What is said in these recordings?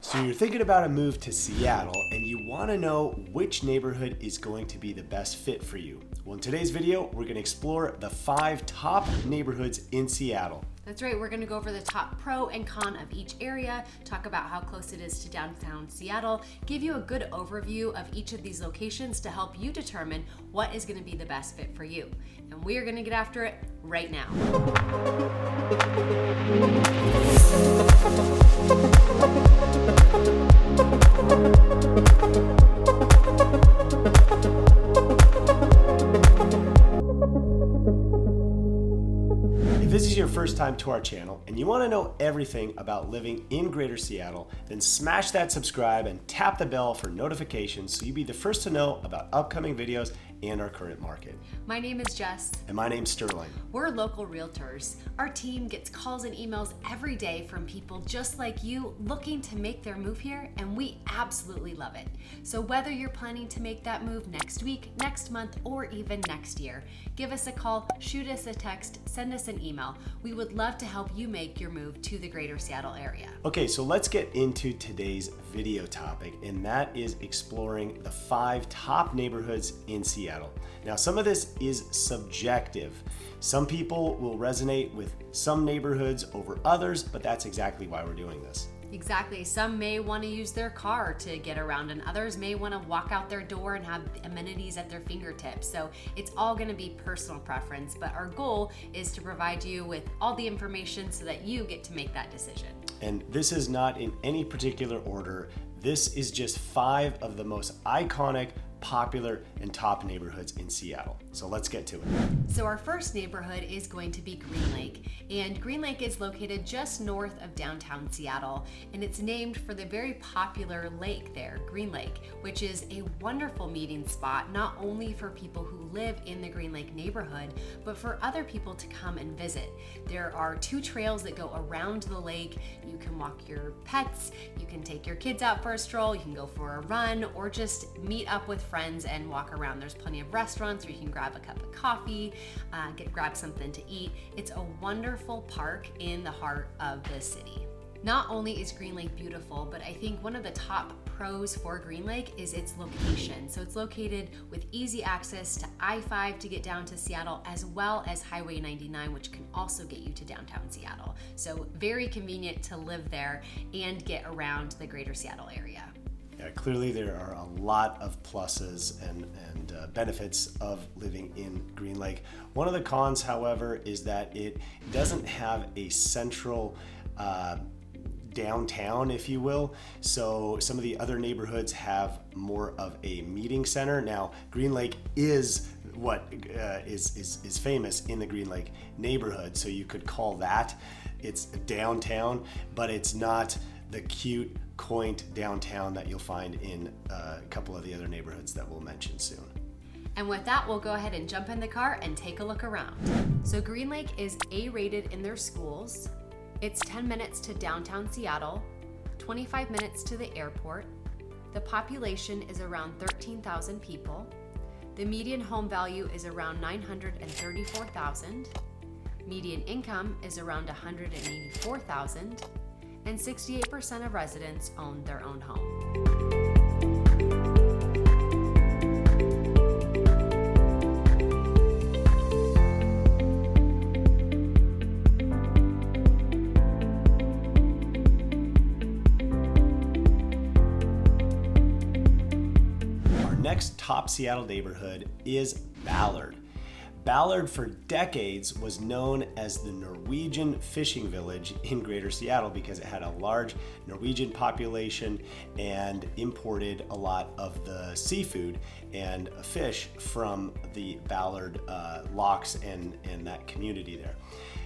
So you're thinking about a move to Seattle and you want to know which neighborhood is going to be the best fit for you. Well, in today's video, we're going to explore the 5 top neighborhoods in Seattle. That's right, we're going to go over the top pro and con of each area, talk about how close it is to downtown Seattle, give you a good overview of each of these locations to help you determine what is going to be the best fit for you. And we are going to get after it right now. If this is your first time to our channel and you want to know everything about living in Greater Seattle, then smash that subscribe and tap the bell for notifications so you'll be the first to know about upcoming videos and our current market. My name is Jess. And my name's Sterling. We're local realtors. Our team gets calls and emails every day from people just like you looking to make their move here, and we absolutely love it. So whether you're planning to make that move next week, next month, or even next year, give us a call, shoot us a text, send us an email. We would love to help you make your move to the Greater Seattle area. Okay, so let's get into today's video topic, and that is exploring the 5 top neighborhoods in Seattle. Now, some of this is subjective. Some people will resonate with some neighborhoods over others, but that's exactly why we're doing this. Exactly. Some may want to use their car to get around, and others may want to walk out their door and have amenities at their fingertips. So it's all going to be personal preference, but our goal is to provide you with all the information so that you get to make that decision. And this is not in any particular order. This is just 5 of the most iconic, popular, and top neighborhoods in Seattle. So let's get to it. So our first neighborhood is going to be Green Lake, and Green Lake is located just north of downtown Seattle, and it's named for the very popular lake there, Green Lake, which is a wonderful meeting spot, not only for people who live in the Green Lake neighborhood, but for other people to come and visit. There are 2 trails that go around the lake. You can walk your pets, you can take your kids out for a stroll, you can go for a run, or just meet up with friends and walk around. There's plenty of restaurants where you can grab a cup of coffee, grab something to eat. It's a wonderful park in the heart of the city. Not only is Green Lake beautiful, but I think one of the top pros for Green Lake is its location. So it's located with easy access to I-5 to get down to Seattle, as well as Highway 99, which can also get you to downtown Seattle. So very convenient to live there and get around the Greater Seattle area. Yeah, clearly there are a lot of pluses and benefits of living in Green Lake. One of the cons, however, is that it doesn't have a central downtown, if you will. So some of the other neighborhoods have more of a meeting center. Now, Green Lake is what is famous in the Green Lake neighborhood, so you could call that it's downtown, but it's not the cute, quaint downtown that you'll find in a couple of the other neighborhoods that we'll mention soon. And with that, we'll go ahead and jump in the car and take a look around. So Green Lake is A-rated in their schools. It's 10 minutes to downtown Seattle, 25 minutes to the airport. The population is around 13,000 people. The median home value is around $934,000. Median income is around $184,000. And 68% of residents own their own home. Our next top Seattle neighborhood is Ballard. Ballard for decades was known as the Norwegian fishing village in Greater Seattle because it had a large Norwegian population and imported a lot of the seafood and fish from the Ballard locks and that community there.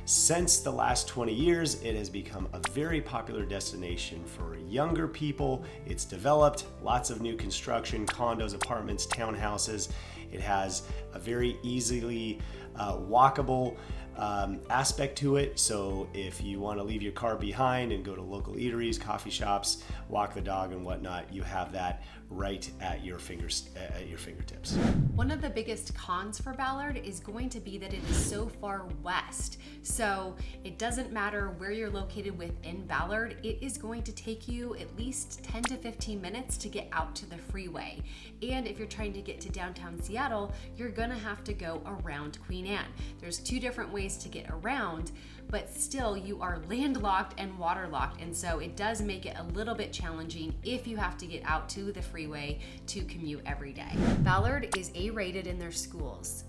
Since the last 20 years, it has become a very popular destination for younger people. It's developed lots of new construction, condos, apartments, townhouses. It has a very easily walkable aspect to it. So if you want to leave your car behind and go to local eateries, coffee shops, walk the dog and whatnot, you have that right at your fingertips. One of the biggest cons for Ballard is going to be that it is so far west. So it doesn't matter where you're located within Ballard, it is going to take you at least 10 to 15 minutes to get out to the freeway. And if you're trying to get to downtown Seattle, you're gonna have to go around Queen Anne. There's two different ways to get around, but still you are landlocked and waterlocked, and so it does make it a little bit challenging if you have to get out to the freeway to commute every day. Ballard is A-rated in their schools.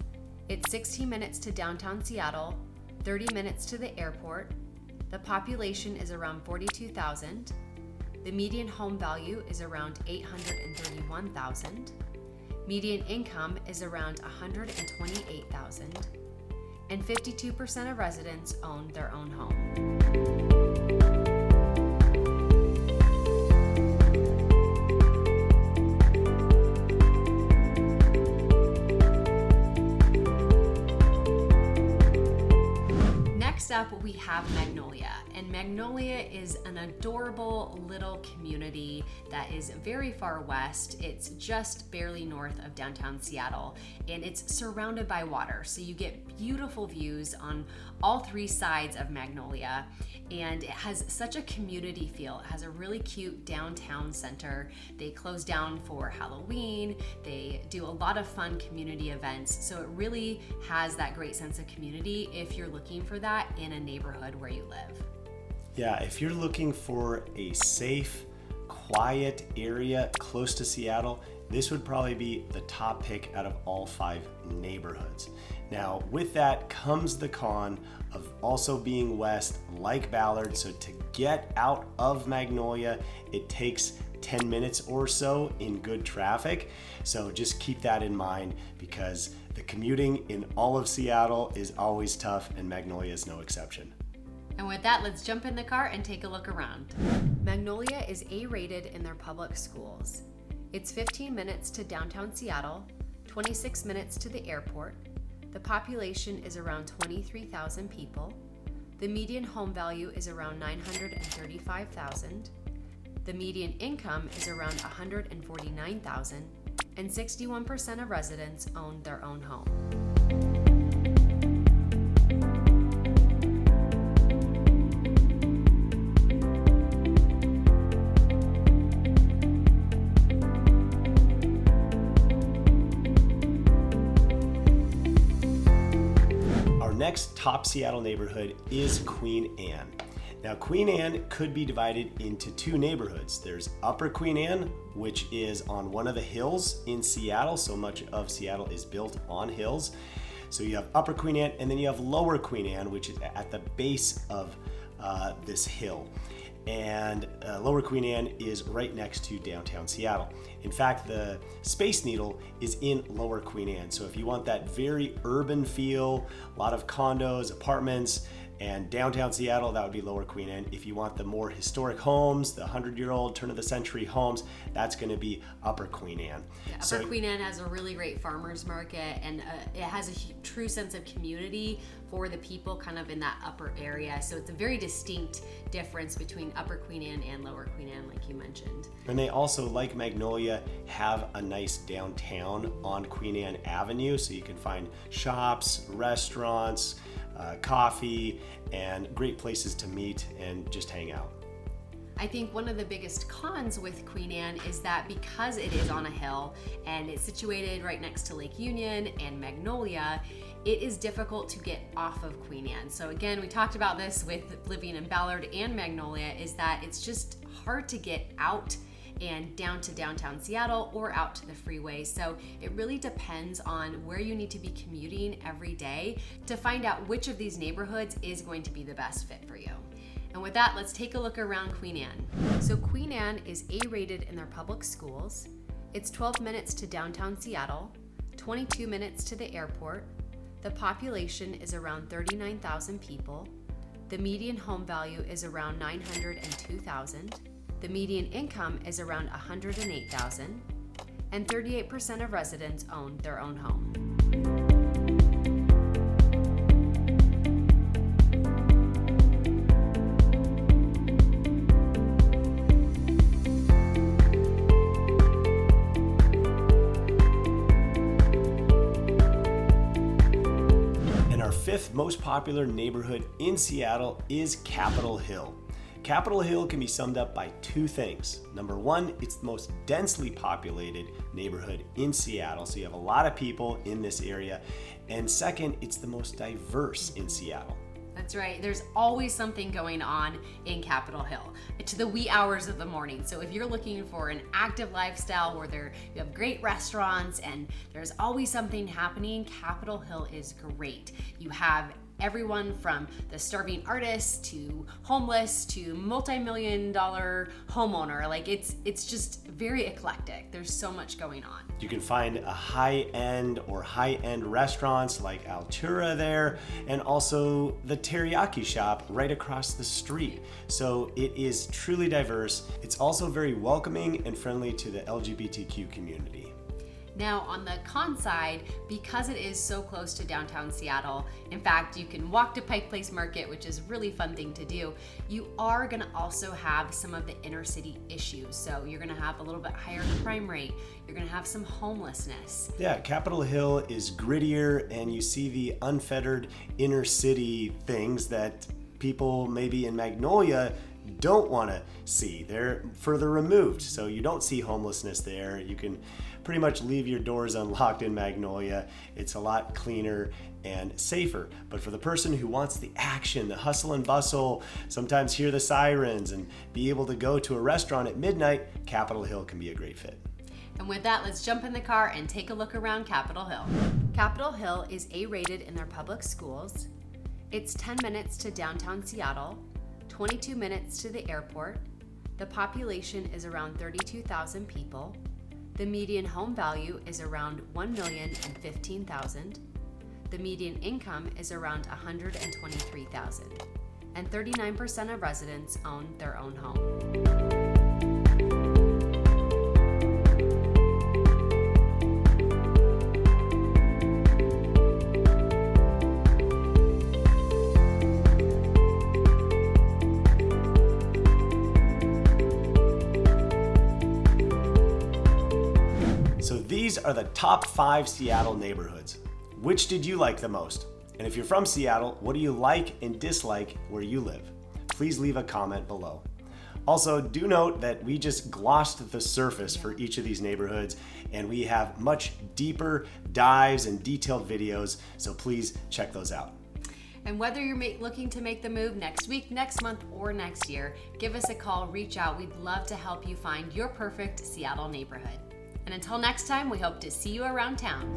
It's 16 minutes to downtown Seattle, 30 minutes to the airport. The population is around 42,000. The median home value is around $831,000. Median income is around $128,000. And 52% of residents own their own home. Next up, we have Magnolia. And Magnolia is an adorable little community that is very far west. It's just barely north of downtown Seattle, and it's surrounded by water. So you get beautiful views on all three sides of Magnolia, and it has such a community feel. It has a really cute downtown center. They close down for Halloween. They do a lot of fun community events. So it really has that great sense of community if you're looking for that in a neighborhood where you live. Yeah, if you're looking for a safe, quiet area close to Seattle, this would probably be the top pick out of all 5 neighborhoods. Now, with that comes the con of also being west like Ballard. So to get out of Magnolia, it takes 10 minutes or so in good traffic. So just keep that in mind, because the commuting in all of Seattle is always tough, and Magnolia is no exception. And with that, let's jump in the car and take a look around. Magnolia is A-rated in their public schools. It's 15 minutes to downtown Seattle, 26 minutes to the airport. The population is around 23,000 people. The median home value is around $935,000. The median income is around $149,000, and 61% of residents own their own home. Next top Seattle neighborhood is Queen Anne. Now, Queen Anne could be divided into 2 neighborhoods. There's Upper Queen Anne, which is on one of the hills in Seattle. So much of Seattle is built on hills. So you have Upper Queen Anne, and then you have Lower Queen Anne, which is at the base of this hill. And Lower Queen Anne is right next to downtown Seattle. In fact, the Space Needle is in Lower Queen Anne. So if you want that very urban feel, a lot of condos, apartments, and downtown Seattle, that would be Lower Queen Anne. If you want the more historic homes, the 100-year-old, turn-of-the-century homes, that's going to be Upper Queen Anne. Yeah, Upper Queen Anne has a really great farmers market, and it has a true sense of community for the people kind of in that upper area. So it's a very distinct difference between Upper Queen Anne and Lower Queen Anne, like you mentioned. And they also, like Magnolia, have a nice downtown on Queen Anne Avenue, so you can find shops, restaurants, coffee, and great places to meet and just hang out. I think one of the biggest cons with Queen Anne is that because it is on a hill and it's situated right next to Lake Union and Magnolia, it is difficult to get off of Queen Anne. So again, we talked about this with living in Ballard and Magnolia, is that it's just hard to get out and down to downtown Seattle or out to the freeway. So it really depends on where you need to be commuting every day to find out which of these neighborhoods is going to be the best fit for you. And with that, let's take a look around Queen Anne. So Queen Anne is A-rated in their public schools. It's 12 minutes to downtown Seattle, 22 minutes to the airport. The population is around 39,000 people. The median home value is around $902,000. The median income is around $108,000, and 38% of residents own their own home. most popular neighborhood in Seattle is Capitol Hill. Capitol Hill can be summed up by two things. Number one, it's the most densely populated neighborhood in Seattle, so you have a lot of people in this area. And second, it's the most diverse in Seattle. That's right. There's always something going on in Capitol Hill to the wee hours of the morning. So if you're looking for an active lifestyle where you have great restaurants and there's always something happening, Capitol Hill is great. You have everyone from the starving artist to homeless to multi-million-dollar homeowner. Like it's just very eclectic. There's so much going on. You can find a high-end restaurants like Altura there, and also the teriyaki shop right across the street. So it is truly diverse. It's also very welcoming and friendly to the LGBTQ community. Now on the con side, because it is so close to downtown Seattle, in fact, you can walk to Pike Place Market, which is a really fun thing to do. You are gonna also have some of the inner city issues. So you're gonna have a little bit higher crime rate. You're gonna have some homelessness. Yeah, Capitol Hill is grittier, and you see the unfettered inner city things that people maybe in Magnolia don't want to see. They're further removed, so you don't see homelessness there. You can pretty much leave your doors unlocked in Magnolia. It's a lot cleaner and safer. But for the person who wants the action, the hustle and bustle, sometimes hear the sirens and be able to go to a restaurant at midnight, Capitol Hill can be a great fit. And with that, let's jump in the car and take a look around Capitol Hill. Capitol Hill is A-rated in their public schools. It's 10 minutes to downtown Seattle, 22 minutes to the airport. The population is around 32,000 people. The median home value is around $1,015,000. The median income is around $123,000. And 39% of residents own their own home. So these are the top 5 Seattle neighborhoods. Which did you like the most? And if you're from Seattle, what do you like and dislike where you live? Please leave a comment below. Also, do note that we just glossed the surface for each of these neighborhoods, and we have much deeper dives and detailed videos, so please check those out. And whether you're looking to make the move next week, next month, or next year, give us a call, reach out. We'd love to help you find your perfect Seattle neighborhood. And until next time, we hope to see you around town.